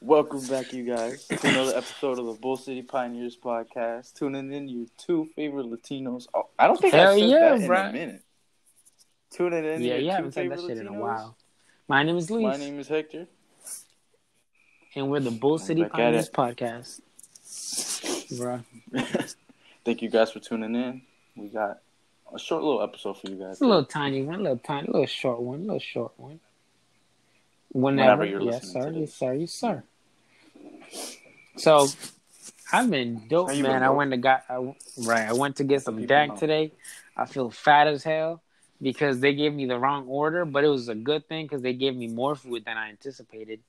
Welcome back, you guys, to another episode of the Bull City Pioneers podcast. Tuning in, your two favorite Latinos. Oh, I don't think I Hell said yeah, that in a bro. minute. Tuning in, Yeah, your you two haven't said that favorite shit in a Latinos. while. My name is My Luis, name is Hector. and we're the Bull We're City back at Pioneers it. podcast, bro. Thank you guys for tuning in. We got a short little episode for you guys It's a today. little tiny one, little short one. Whenever Whenever, you're yes, listening to sir, this. yes, sir. So I've been dope, How you man. been, bro? I went to get Let the some people dank know. today. I feel fat as hell because they gave me the wrong order, but it was a good thing because they gave me more food than I anticipated.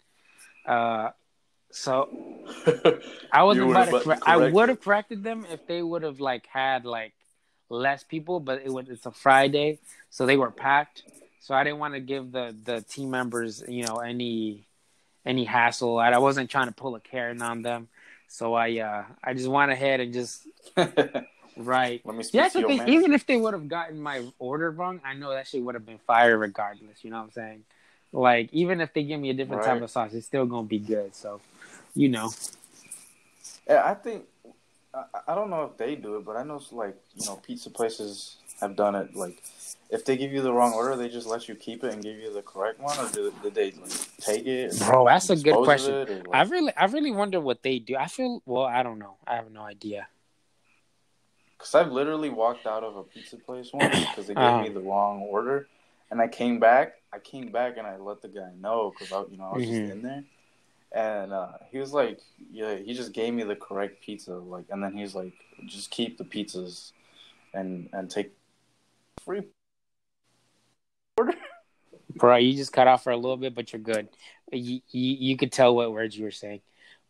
So I You wasn't were about to about to correct. I correct would it. have corrected them if they would have had less people, but it's a Friday, so they were packed. So I didn't want to give the team members any hassle. I wasn't trying to pull a Karen on them, so I just went ahead and just right. Let me See, speak that's to the your thing. Even manager. if they would have gotten my order wrong, I know that shit would have been fire regardless. You know what I'm saying? Like even if they give me a different type Right? of sauce, it's still gonna be good. So, you know. Yeah, I think I don't know if they do it, but I know pizza places have done it. Like, if they give you the wrong order, they just let you keep it and give you the correct one, or did they take it Bro, that's and a good dispose of question. it, or I really wonder what they do. I don't know. I have no idea. because I've literally walked out of a pizza place once because they gave me Um, the wrong order, and I came back. And I let the guy know because I was just hmm in there, and he was like, yeah, he just gave me the correct pizza, like, and then he's like, just keep the pizzas and take free order. Bro, you just cut off for a little bit, but you're good. You could tell what words you were saying.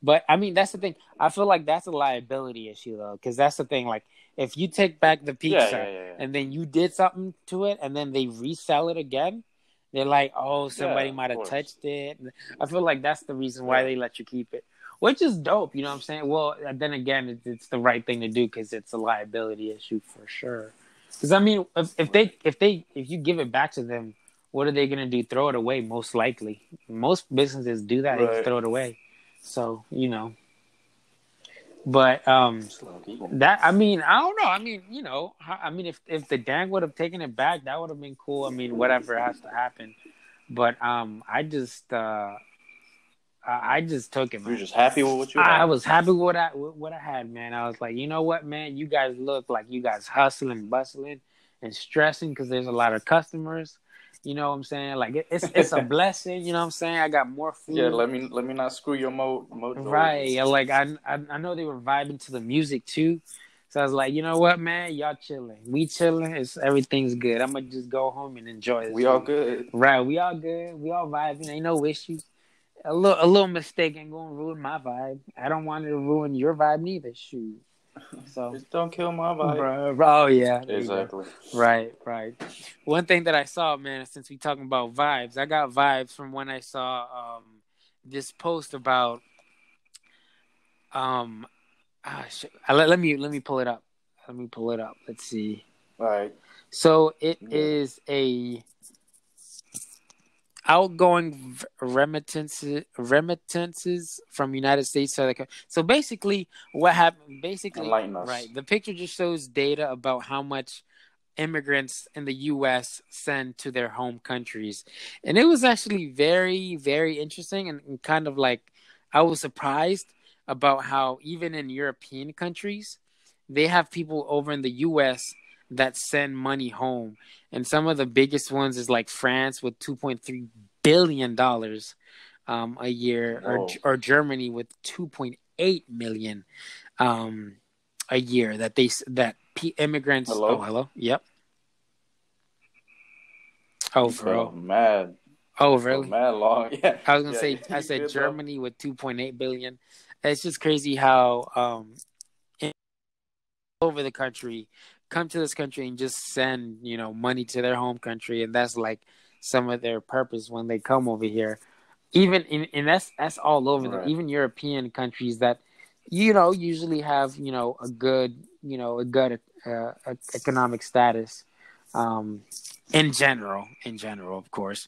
But I mean, that's the thing. I feel like that's a liability issue though, because that's the thing. Like, if you take back the Yeah, pizza yeah, yeah, and then you did something to it, and then they resell it again, they're like, "Oh, yeah. somebody Of might have course. touched it." I feel like that's the reason why Yeah. they let you keep it, which is dope. You know what I'm saying? Well, then again, it's the right thing to do because it's a liability issue for sure. Because I mean, Right. if you give it back to them, what are they gonna do? Throw it away? Most likely, most businesses do that. They just Right. throw it away. So but Just a lot of people. that I mean, I don't know. I mean, if the gang would have taken it back, that would have been cool. I mean, whatever has to happen. But I just took it, You're man. just happy with what you I had. was happy with what I had, man. I was like, you know what, man? You guys look like you guys hustling, bustling, and stressing because there's a lot of customers. You know what I'm saying? Like it's a blessing. You know what I'm saying? I got more Yeah. food. Let me not screw your mojo Right. either. Yeah, like I know they were vibing to the music too. So I was like, you know what, man? Y'all chilling. We chilling. Everything's good. I'm gonna just go home and enjoy this We all food. good. Right. We all good. We all vibing. Ain't no issues. A little mistake ain't gonna ruin my vibe. I don't want it to ruin your vibe neither. Shoot. So, Just don't kill my vibe. oh yeah, there you go. Exactly. Right. One thing that I saw, man, since we talking about vibes, I got vibes from when I saw this post about um let me pull it up. Let me pull it up. Let's see. All right. So it Good. is a outgoing remittances from United States to so basically what happened basically Enlighten us. right, the picture just shows data about how much immigrants in the US send to their home countries, and it was actually very very interesting, and kind of like I was surprised about how even in European countries they have people over in the US that send money home, and some of the biggest ones is like France with $2.3 billion a year, Whoa. or Germany with 2.8 million um, a year immigrants. Oh, Hello. hello. Yep. Oh, You for cut off real. mad Oh, for really? mad long. Yeah. I was gonna Yeah. say. I You said good though. Germany with 2.8 billion. It's just crazy how over the country come to this country and just send money to their home country, and that's like some of their purpose when they come over here. Even and that's all over them. Right. Even European countries that usually have a good economic status, um, in general, of course.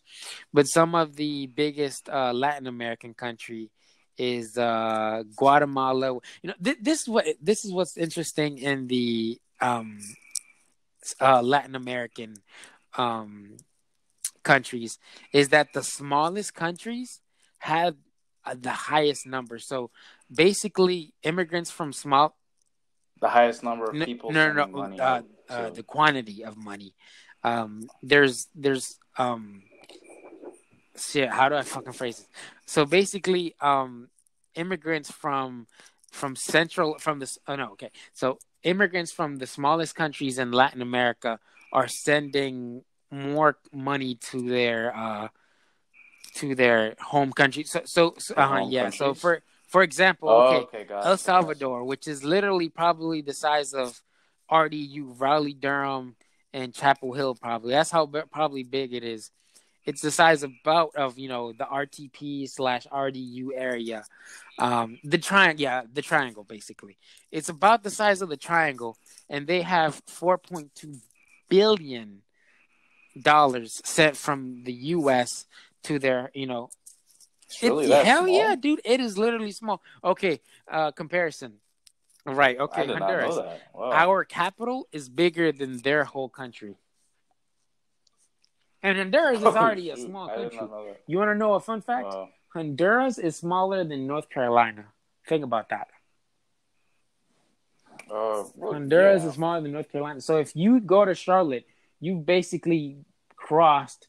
But some of the biggest Latin American country is Guatemala. This is what's interesting in the Latin American um, countries is that the smallest countries have the highest number. So basically, immigrants from small The highest number of no people no sending no, money no out to. the quantity of money. There's shit. How do I fucking phrase it? So basically, immigrants from central from this. Oh no, okay. So immigrants from the smallest countries in Latin America are sending more money to their home country. Their home Yeah. So countries. for example, Oh, okay, okay, El gotcha, gotcha. Salvador, which is literally probably the size of RDU, Raleigh, Durham, and Chapel Hill. Probably that's how probably big it is. It's the size about of the RTP/RDU area, the triangle basically. It's about the size of the triangle, and they have $4.2 billion sent from the U.S. to their. It's It really that hell yeah, small? dude! It is literally small. Okay, comparison. Right. I Okay, did not know Honduras. that. Wow. Our capital is bigger than their whole country. And Honduras is Oh already a shoot, small I did not country. know that. You want to know a fun fact? Wow. Honduras is smaller than North Carolina. Think about that. Well, Honduras yeah. is smaller than North Carolina. So if you go to Charlotte, you basically crossed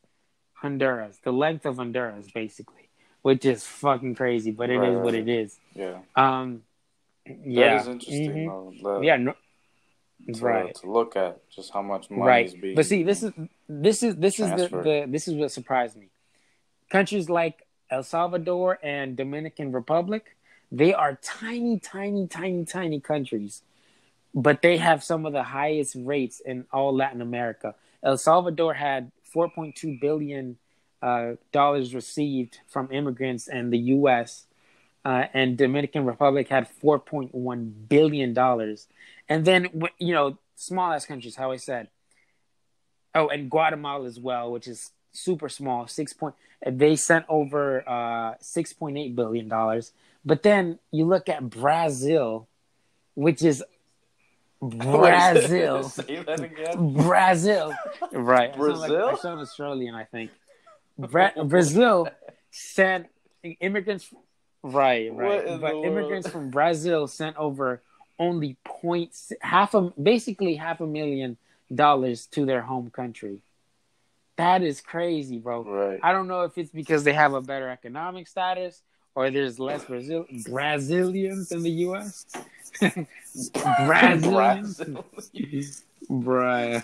Honduras, the length of Honduras, basically, which is fucking crazy, but it Right, is what right. it is. Yeah. Um, That yeah, is interesting though. yeah, no, To right. look at just how much money Right. is But being see, this is transferred. this is what surprised me. Countries like El Salvador and Dominican Republic, they are tiny, tiny, tiny, tiny countries, but they have some of the highest rates in all Latin America. El Salvador had $4.2 billion dollars received from immigrants in the U.S. And Dominican Republic had $4.1 billion, and then small ass countries. How I said, oh, and Guatemala as well, which is super small. They sent over $6.8 billion. But then you look at Brazil, which is Wait, Brazil, say that again. Brazil. Right, I Brazil? sound Australian, I think. What? Brazil sent immigrants. Right, What right. in But the immigrants world? from Brazil sent over only basically $500,000 to their home country. That is crazy, bro. Right. I don't know if it's because they have a better economic status or there's less Brazilians in the U.S. Brazilians, Brazil. bruh.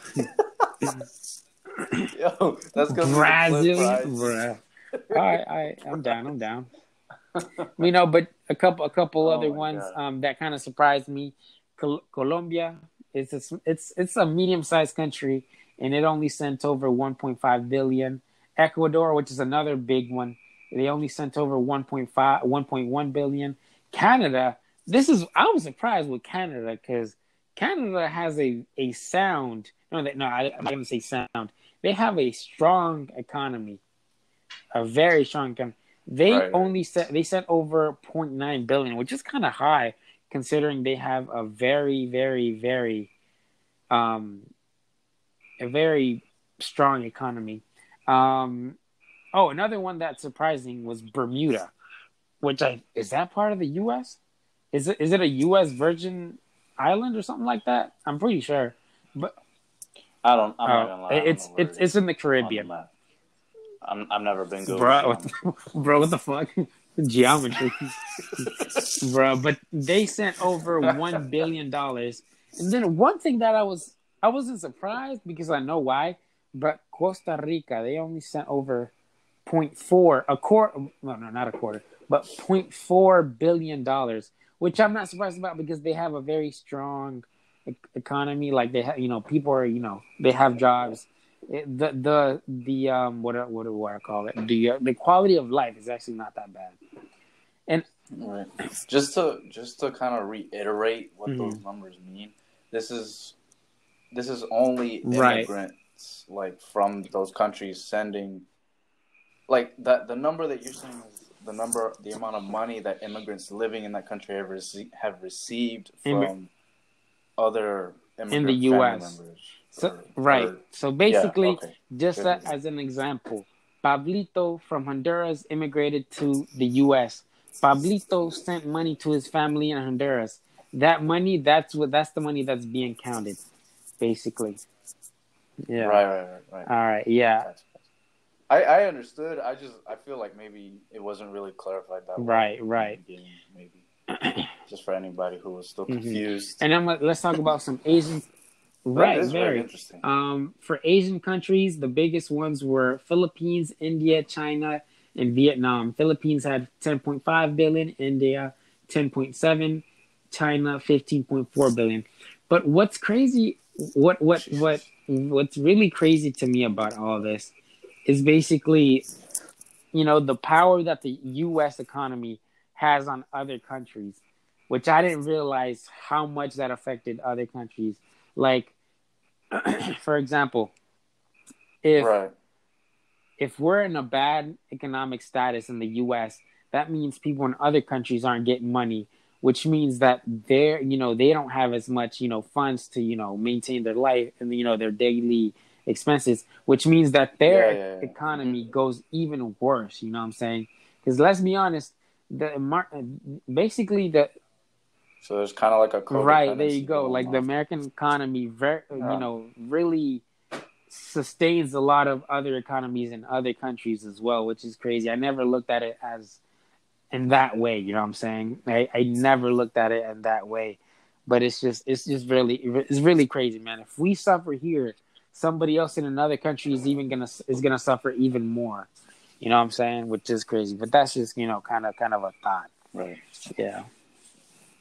Yo, that's gonna be the clip, Brazilian, right? bruh. I'm down. I'm down. But a couple Oh other my ones god. that kind of surprised me. Colombia, it's a medium sized country, and it only sent over 1.5 billion. Ecuador, which is another big one, they only sent over 1.1 billion. Canada, I was surprised with Canada because Canada has a sound. No, I'm not going to say sound. They have a strong economy, a very strong economy. Right, right. They sent over zero point 0.9 billion, which is kind of high considering they have a very, very, very um a very strong economy. Um Another one that's surprising was Bermuda, which is that part of the US? Is it a US Virgin Island or something like that? I'm pretty sure. But I'm not gonna lie, I don't know where it it's is in the on the Caribbean. map. I've never been good with Bro, geometry. bro, what the fuck? Geometry. Bro, but they sent over $1 billion. And then one thing that I wasn't surprised because I know why, but Costa Rica, they only sent over point four a quarter, no, not a quarter, but $0.4 billion, which I'm not surprised about because they have a very strong economy. Like they have, people are, they have jobs. What do I call it? The quality of life is actually not that bad. And Right. Just to kind of reiterate what mm-hmm. those numbers mean. This is only Right. immigrants like from those countries sending like that. The number that you're saying is the amount of money that immigrants living in that country have received Immig- from other in the immigrant family U.S. members, So or So yeah, basically, okay, just good, good, good. as an example, Pablito from Honduras immigrated to the U.S. Pablito sent money to his family in Honduras. That money, that's the money that's being counted, basically. Yeah. Right. All right. Yeah. Gotcha. I understood. I feel like maybe it wasn't really clarified that well Right. in the Right. beginning. Maybe just for anybody who was still hmm confused. And then let's talk about some Asian. But it Right. is very Very. interesting. For Asian countries, the biggest ones were Philippines, India, China, and Vietnam. Philippines had 10.5 billion, India 10.7, China 15.4 billion. But what's crazy, Jesus. what's really crazy to me about all this is basically, the power that the U.S. economy has on other countries, which I didn't realize how much that affected other countries. Like, for example, if Right. if we're in a bad economic status in the U.S., that means people in other countries aren't getting money, which means that they don't have as much, funds to, maintain their life and, their daily expenses, which means that Yeah, their yeah, yeah. economy goes even worse. You know what I'm saying? Because let's be honest, basically So there's kind of like a right there you codependency go. going Like the on. American economy, Yeah. really sustains a lot of other economies in other countries as well, which is crazy. I never looked at it as in that way. You know what I'm saying? I never looked at it in that way, but it's really crazy, man. If we suffer here, somebody else in another country is gonna suffer even more. You know what I'm saying? Which is crazy, but that's just kind of a thought. Right. Yeah.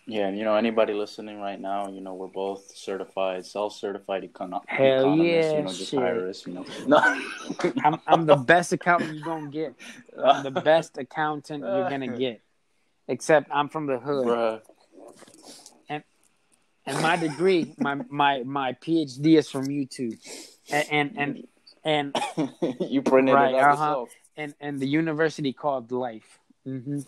Yeah, and anybody listening right now, we're both certified, self-certified Hell economists. yeah, Just hire shit. us. No. I'm the best accountant you're gonna get. I'm the best accountant you're gonna get. Except I'm from the hood. Bruh. And and my degree, my PhD is from YouTube. And You printed it right, out yourself. and the university called Life. Mm-hmm.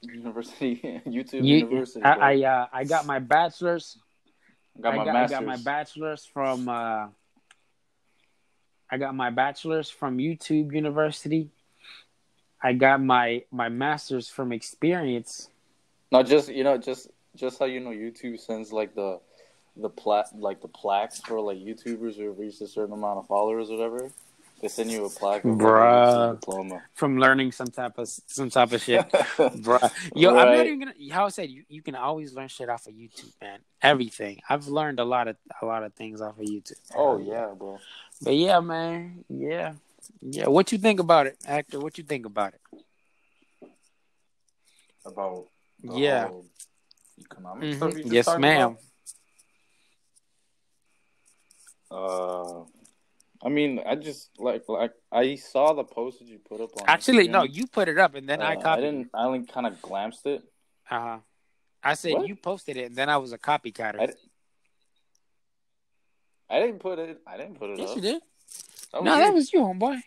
University, YouTube University, bro. I got my bachelor's. Got my I got my master's. bachelor's from YouTube University. I got my master's from experience. Not just just how YouTube sends like the plaques for like YouTubers who have reached a certain amount of followers or whatever. They send you a plaque of like a YouTube Bruh, diploma. from learning some type of shit, bruh. Yo, I'm not Right. even gonna. How I said, you can always learn shit off of YouTube, man. Everything. I've learned a lot of things off of YouTube. Oh Hell yeah. yeah, bro. But yeah, man. Yeah. What you think about it, actor? What you think about it? About the Yeah. whole economic stuff you just Yes, talked ma'am. about. I mean, I just like I saw the post that you put up on Actually, no, Instagram. you put it up and then I I copied you. didn't. I only kind of glanced it. Uh-huh. I said What? you posted it and then I was a copycatter. I didn't put it. I didn't put it Yes, up. you did. No, That was you, homeboy.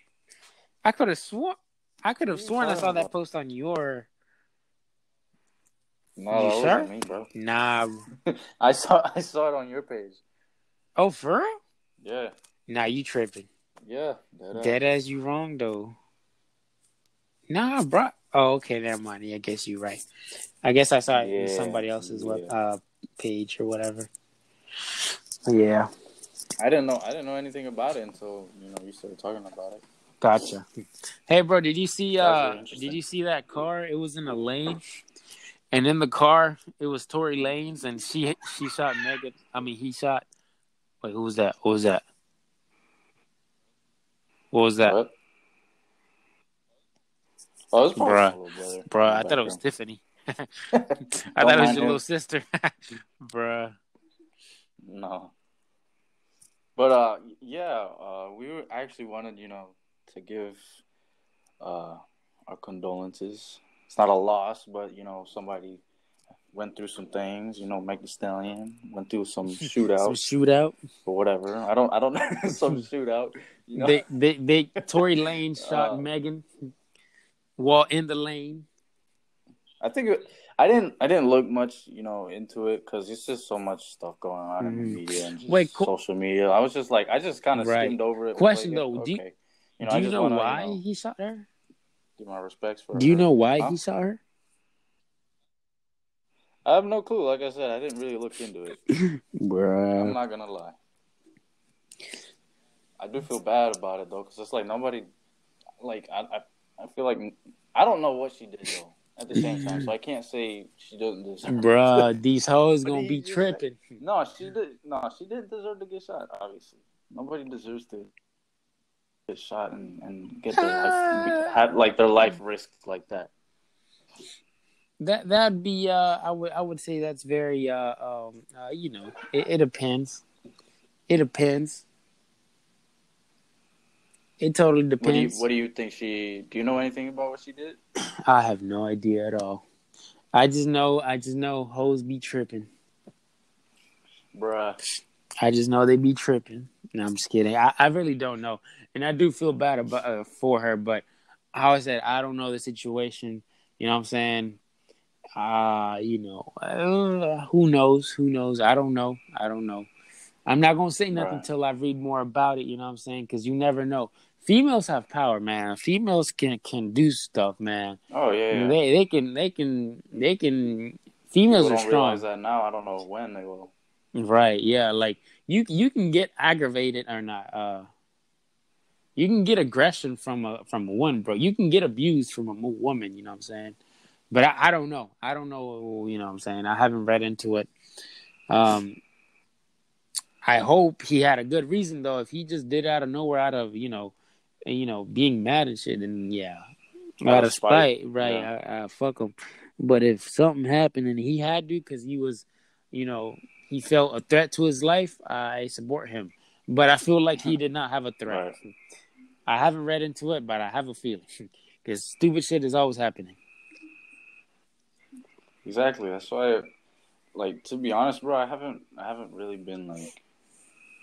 I could have sworn I talking saw that about? post on your. No, You that sure? wasn't me, bro. Nah. I saw it on your page. Oh, for real? Yeah. Nah, you tripping. Yeah. Dead as you wrong though. Nah, bro. Oh, okay, never mind. I guess you're right. I guess I saw it in somebody else's web page or whatever. Yeah. I didn't know anything about it until you started talking about it. Gotcha. Hey, bro, did you see Very interesting. that car? It was in a lane, and in the car it was Tory Lanez, and she shot Megan. I mean, he shot. Wait, who was that? What was that? What was that? What? Oh, it's probably my Bruh. little brother. Bruh, I thought it was Tiffany. I thought it was your little sister. Bruh. No. But we actually wanted to give our condolences. It's not a loss, but somebody went through some things. Meg Thee Stallion went through some shootout. Some shootout. Or whatever. I don't know. Some shootout. They Tory Lanez shot Megan. Well, in the lane. I think I didn't look much, into it because it's just so much stuff going on in the media and Wait, just social media. I was just like, I just kind of right. skimmed over it and was like, Question yeah, though, okay, do I you just know want to, why he shot her? give my respects for Do you her. know why Huh? he shot her? I have no clue. Like I said, I didn't really look into it. I'm Bruh. not gonna lie. I do feel bad about it though, because it's like nobody, like I feel like I don't know what she did though. At the same time, so I can't say she doesn't deserve Bruh, it. these hoes But gonna he be just tripping. no, she did no, she didn't deserve to get shot. Obviously, nobody deserves to get shot and get their life have like their life risked like that. That'd be I would say that's very it depends. It depends. It totally What depends. do you think she? Do you know anything about what she did? I have no idea at all. I just know hoes be tripping. Bruh. I just know they be tripping. No, I'm just kidding. I really don't know, and I do feel bad about for her. But how I said, I don't know the situation. You know what I'm saying? Who knows? Who knows? I don't know. I don't know. I'm not gonna say nothing Right. until I read more about it. You know what I'm saying? Because you never know. Females have power, man. Females can do stuff, man. Oh yeah, yeah. They can. Females People are don't realize strong. that now. I don't know when they will. Right, yeah. Like you can get aggravated or not. You can get aggression from a woman, bro. You can get abused from a woman, you know what I'm saying? But I don't know. I don't know, you know what I'm saying? I haven't read into it. Um I hope he had a good reason though. If he just did it out of nowhere out of, being mad and shit, then yeah. Out Out of of spite. spite, right? Yeah. I fuck him. But if something happened and he had to, because he was, you know, he felt a threat to his life, I support him. But I feel like he did not have a threat. Right. I haven't read into it, but I have a feeling because stupid shit is always happening. Exactly. That's why, like, to be honest, bro, I haven't really been like,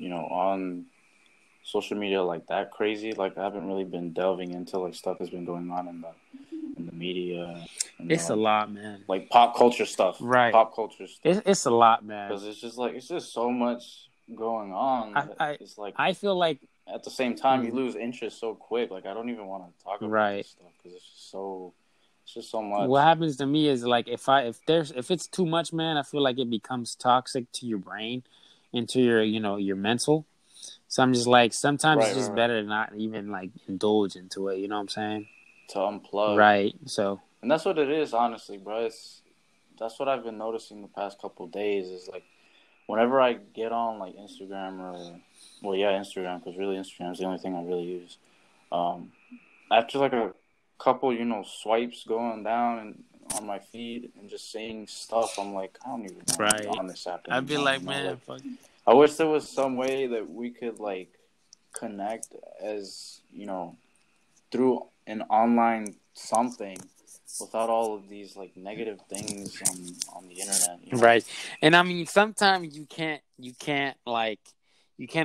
on social media like that crazy. Like, I haven't really been delving into like stuff that's been going on in the media and It's a lot, man. like pop culture stuff. Right. Pop culture stuff. It's a lot, man. Because it's just so much going on. It's like I feel like at the same time you lose interest so quick. Like I don't even want to talk about this stuff because it's just so much. What happens to me is like if it's too much, man, I feel like it becomes toxic to your brain and to your mental. So I'm just like sometimes it's just better to not even like indulge into it. You know what I'm saying? To unplug. Right. So. And that's what it is, honestly, bro. That's what I've been noticing the past couple of days. Is like whenever I get on like Instagram Instagram, because really Instagram is the only thing I really use. After like a couple, swipes going down and on my feed and just seeing stuff, I'm like, I don't even want to be on this app anymore. I'd be like, man, fuck. I wish there was some way that we could like connect as through an online something without all of these like negative things on the internet. Right, and I mean sometimes you can't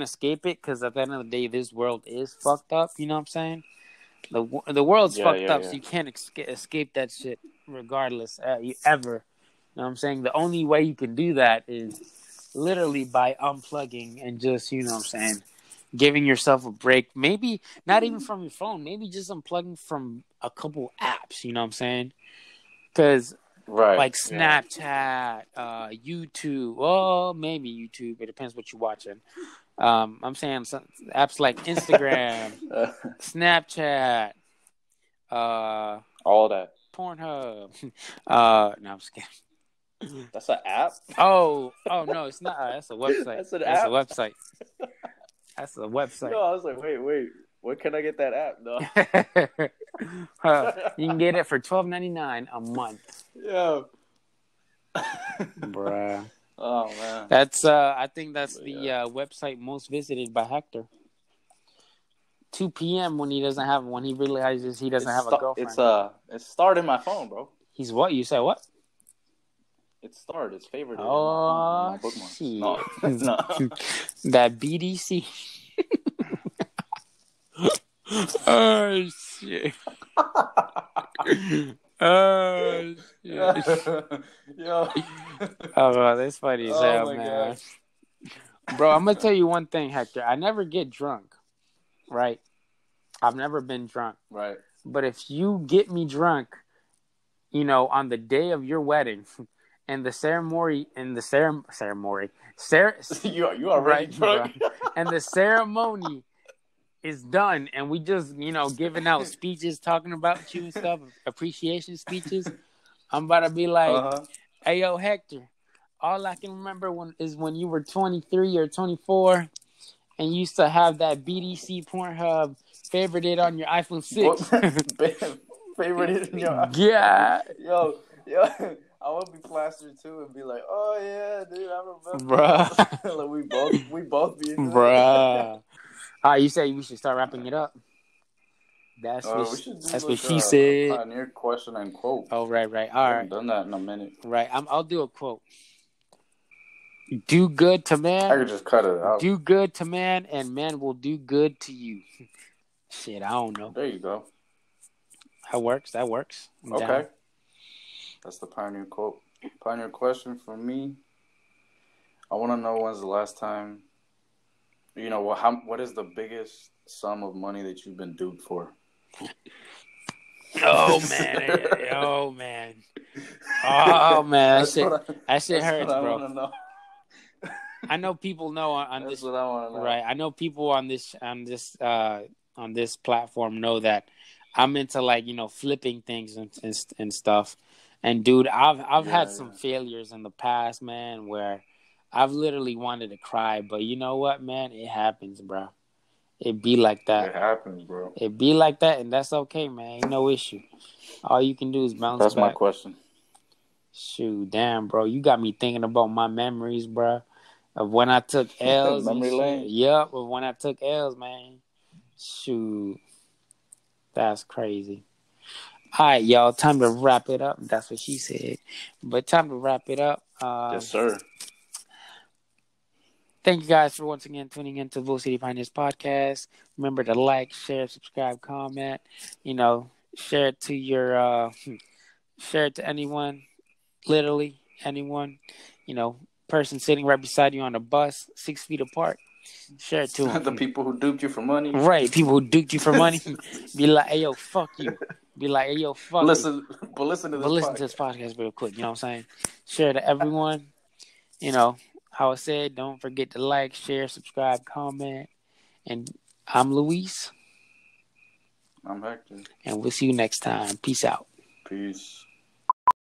escape it because at the end of the day, this world is fucked up. You know what I'm saying? The world's fucked up, so you can't escape that shit regardless. You ever, you know what I'm saying? The only way you can do that is literally by unplugging and just, you know what I'm saying, giving yourself a break. Maybe not even from your phone. Maybe just unplugging from a couple apps. You know what I'm saying? Because like Snapchat, YouTube. Well, maybe YouTube. It depends what you're watching. I'm saying some apps like Instagram, Snapchat, all that. Pornhub. No, I'm just kidding. That's an app? Oh no, it's not. That's a website. That's an app? That's a website. That's a website. No, I was like, wait. Where can I get that app, though? You can get it for $12.99 a month. Yeah. Bruh. Oh, man. That's I think that's the website most visited by Hector. 2 p.m. when he realizes he doesn't have a girlfriend. It's starred in my phone, bro. He's what? You said what? It's starred. It's favorited in my bookmarks. Shit. No. That BDC. Oh shit. Oh shit. Yo. Oh, that's funny as Oh hell, my man. god. Bro, I'm gonna tell you one thing, Hector. I never get drunk, right? I've never been drunk. Right. But if you get me drunk, on the day of your wedding, and the ceremony, You already right, bro, drunk. and the ceremony is done, and we just, giving out speeches, talking about you and stuff, appreciation speeches. I'm about to be like, Uh-huh. "Hey, yo, Hector, all I can remember is when you were 23 or 24, and you used to have that BDC Pornhub favorited on your iPhone What 6. favorite in your Yeah, yo, I would be plastered too and be like, oh yeah, dude, I remember bruh, that. Like we both be into it. bruh. All right, you say we should start wrapping it up. That's what We should do that's what like she a said. pioneer question and quote. Oh, right. All We right, haven't done that in a minute. right. I'll do a quote. Do good to I man. could just cut it out. Do good to man, and man will do good to you. Shit, I don't know. There you go. That works. I'm Okay. down. That's the pioneer quote. Pioneer question for me. I want to know when's the last time, what is the biggest sum of money that you've been duped for? Oh man. Oh man. Oh man. That shit That's what hurts, I bro. want to know. I know people know on That's this, what I want to know. right? I know people on this platform know that I'm into like flipping things and stuff. And dude, I've had some failures in the past, man, where I've literally wanted to cry. But you know what, man? It happens, bro. It be like that. It happens, bro. It be like that, and that's okay, man. Ain't no issue. All you can do is bounce That's back. my question. Shoot, damn, bro. You got me thinking about my memories, bro. Of when I took L's and Memory shit. lane. Yep, of when I took L's, man. Shoot. That's crazy. All right, y'all. Time to wrap it up. That's what she said. But time to wrap it up. Yes, sir. Thank you guys for once again tuning into Bull City Pioneers Podcast. Remember to like, share, subscribe, comment. Share it to your share it to anyone, literally anyone, person sitting right beside you on a bus, 6 feet apart. Share it to them. The people who duped you for money. Right, people who duped you for money. Be like, hey, yo, fuck you. Be like, hey, yo, fuck listen, you. But listen to this podcast real quick. You know what I'm saying? Share to everyone. How I said, don't forget to like, share, subscribe, comment. And I'm Luis. I'm Hector. And we'll see you next time. Peace out. Peace.